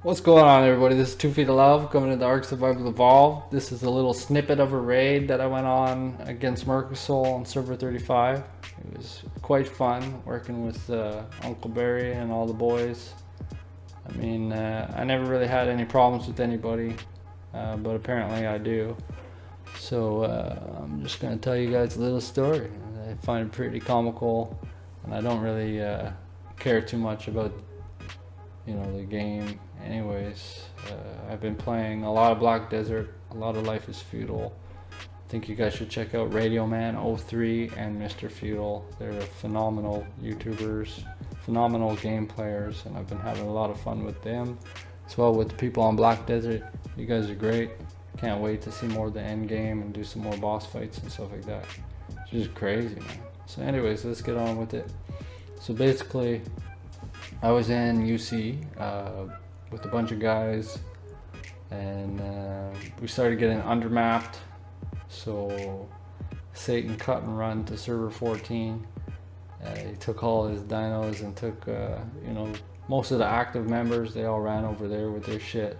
What's going on, everybody? This is 2 Feet of Love coming to the Ark Survival Evolved. This is a little snippet of a raid that I went on against Mercosol on Server 35. It was quite fun working with Uncle Barry and all the boys. I never really had any problems with anybody, but apparently I do. So I'm just going to tell you guys a little story. I find it pretty comical, and I don't really care too much about the game. Anyways, I've been playing a lot of Black Desert, a lot of Life is Feudal. I think you guys should check out Radio Man 03 and Mr. Feudal. They're phenomenal YouTubers, phenomenal game players, and I've been having a lot of fun with them as well with the people on Black Desert. You guys are great. Can't wait to see more of the end game and do some more boss fights and stuff like that. It's just crazy, man. So anyways, let's get on with it. So basically, I was in UC with a bunch of guys, and we started getting undermapped. So Satan cut and run to server 14. He took all his dinos and took, most of the active members. They all ran over there with their shit.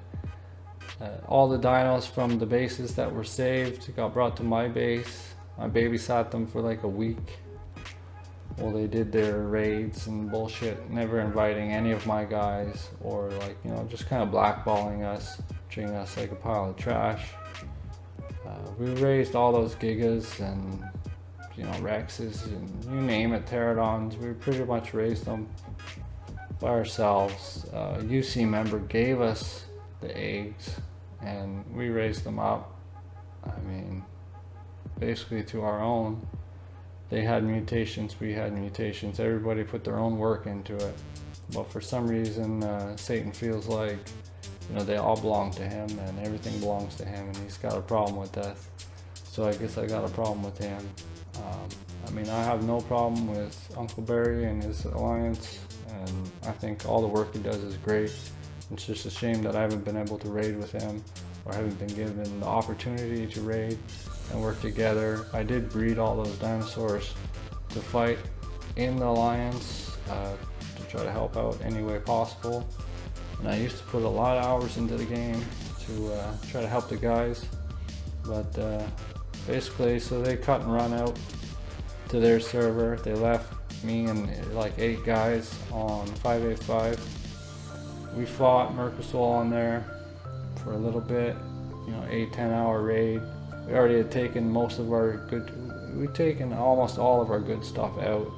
All the dinos from the bases that were saved got brought to my base. I babysat them for like a week. Well, they did their raids and bullshit, never inviting any of my guys, or just kind of blackballing us, treating us like a pile of trash. We raised all those Gigas and Rexes and you name it, Pterodons. We pretty much raised them by ourselves. UC member gave us the eggs and we raised them up. Basically to our own. They had mutations, we had mutations. Everybody put their own work into it. But for some reason, Satan feels like, they all belong to him and everything belongs to him, and he's got a problem with us. So I guess I got a problem with him. I have no problem with Uncle Barry and his alliance, and I think all the work he does is great. It's just a shame that I haven't been able to raid with him, or haven't been given the opportunity to raid and work together. I did breed all those dinosaurs to fight in the alliance, to try to help out any way possible. And I used to put a lot of hours into the game to try to help the guys. But basically, so they cut and run out to their server. They left me and like 8 guys on 585. We fought Mercosol on there for a little bit, 8-10 hour raid. We already had taken we'd taken almost all of our good stuff out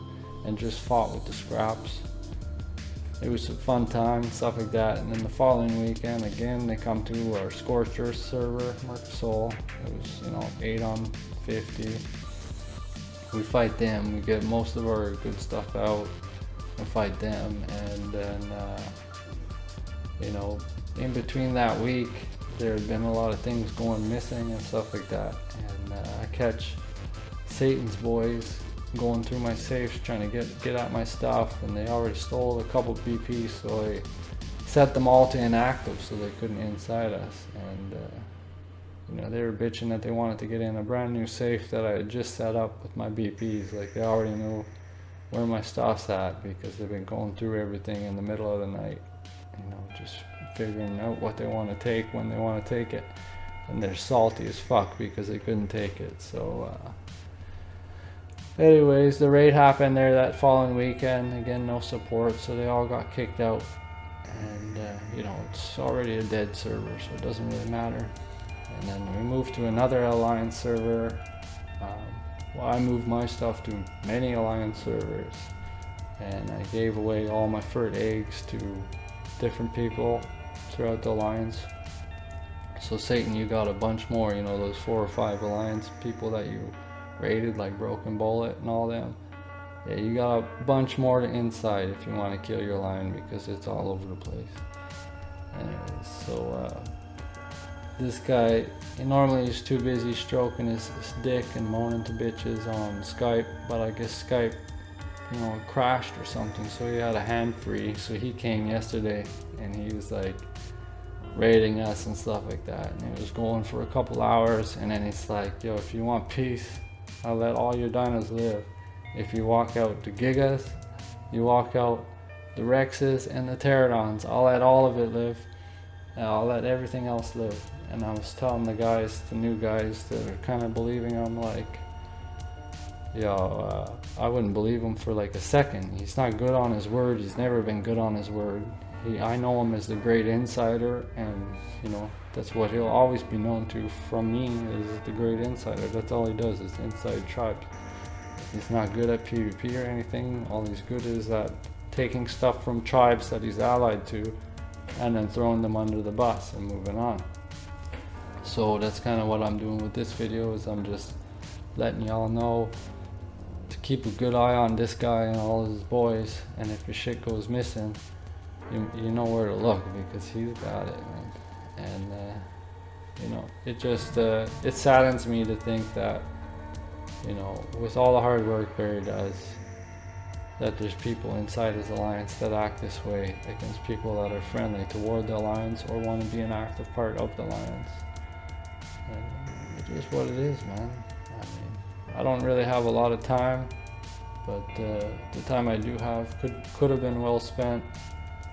and just fought with the scraps. It was a fun time, stuff like that. And then the following weekend, again, they come to our Scorched Earth server, Mercosol. It was, 8 on 50. We fight them, we get most of our good stuff out and fight them. And then, in between that week, there had been a lot of things going missing and stuff like that, and I catch Satan's boys going through my safes trying to get at my stuff, and they already stole a couple BPs, so I set them all to inactive so they couldn't inside us. And they were bitching that they wanted to get in a brand new safe that I had just set up with my BPs. Like, they already knew where my stuff's at because they've been going through everything in the middle of the night, just figuring out what they want to take when they want to take it. And they're salty as fuck because they couldn't take it. So anyways, the raid happened there that following weekend. Again, no support, so they all got kicked out. And it's already a dead server, so it doesn't really matter. And then we moved to another alliance server. I moved my stuff to many alliance servers, and I gave away all my furt eggs to different people throughout the alliance. So Satan, you got a bunch more, those 4 or 5 alliance people that you raided, like Broken Bullet and all them. Yeah, you got a bunch more to inside if you want to kill your line, because it's all over the place. Anyways, so this guy, normally he's too busy stroking his dick and moaning to bitches on Skype, but I guess Skype crashed or something, so he had a hand free. So he came yesterday and he was like raiding us and stuff like that, and he was going for a couple hours, and then he's like, yo, if you want peace, I'll let all your dinos live. If you walk out the Gigas, you walk out the Rexes and the Pterodons, I'll let all of it live. I'll let everything else live. And I was telling the guys, the new guys that are kind of believing him, like, yo, I wouldn't believe him for like a second. He's not good on his word. He's never been good on his word. I know him as the great insider, and you know that's what he'll always be known to from me, is the great insider. That's all he does, is inside tribes. He's not good at PvP or anything. All he's good is at taking stuff from tribes that he's allied to and then throwing them under the bus and moving on. So that's kind of what I'm doing with this video, is I'm just letting y'all know to keep a good eye on this guy and all his boys, and if your shit goes missing, you know where to look, because he's got it, man. And you know, it just it saddens me to think that, you know, with all the hard work Barry does, that there's people inside his alliance that act this way against people that are friendly toward the alliance or want to be an active part of the alliance. And it's just what it is, man. I mean, I don't really have a lot of time, but the time I do have could have been well spent.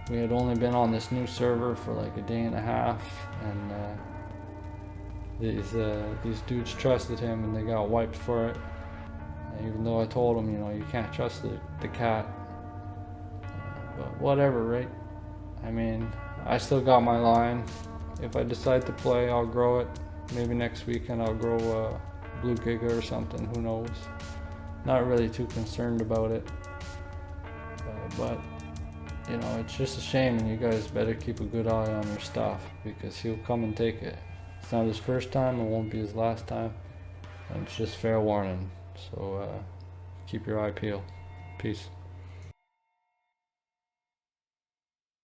We had only been on this new server for like a day and a half, and these dudes trusted him and they got wiped for it. And even though I told them, you know, you can't trust the cat, but whatever, right? I mean, I still got my line. If I decide to play, I'll grow it. Maybe next weekend I'll grow a blue giga or something, who knows. Not really too concerned about it, but you know, it's just a shame, and you guys better keep a good eye on your stuff, because he'll come and take it. It's not his first time, it won't be his last time, and it's just fair warning. So keep your eye peeled. Peace.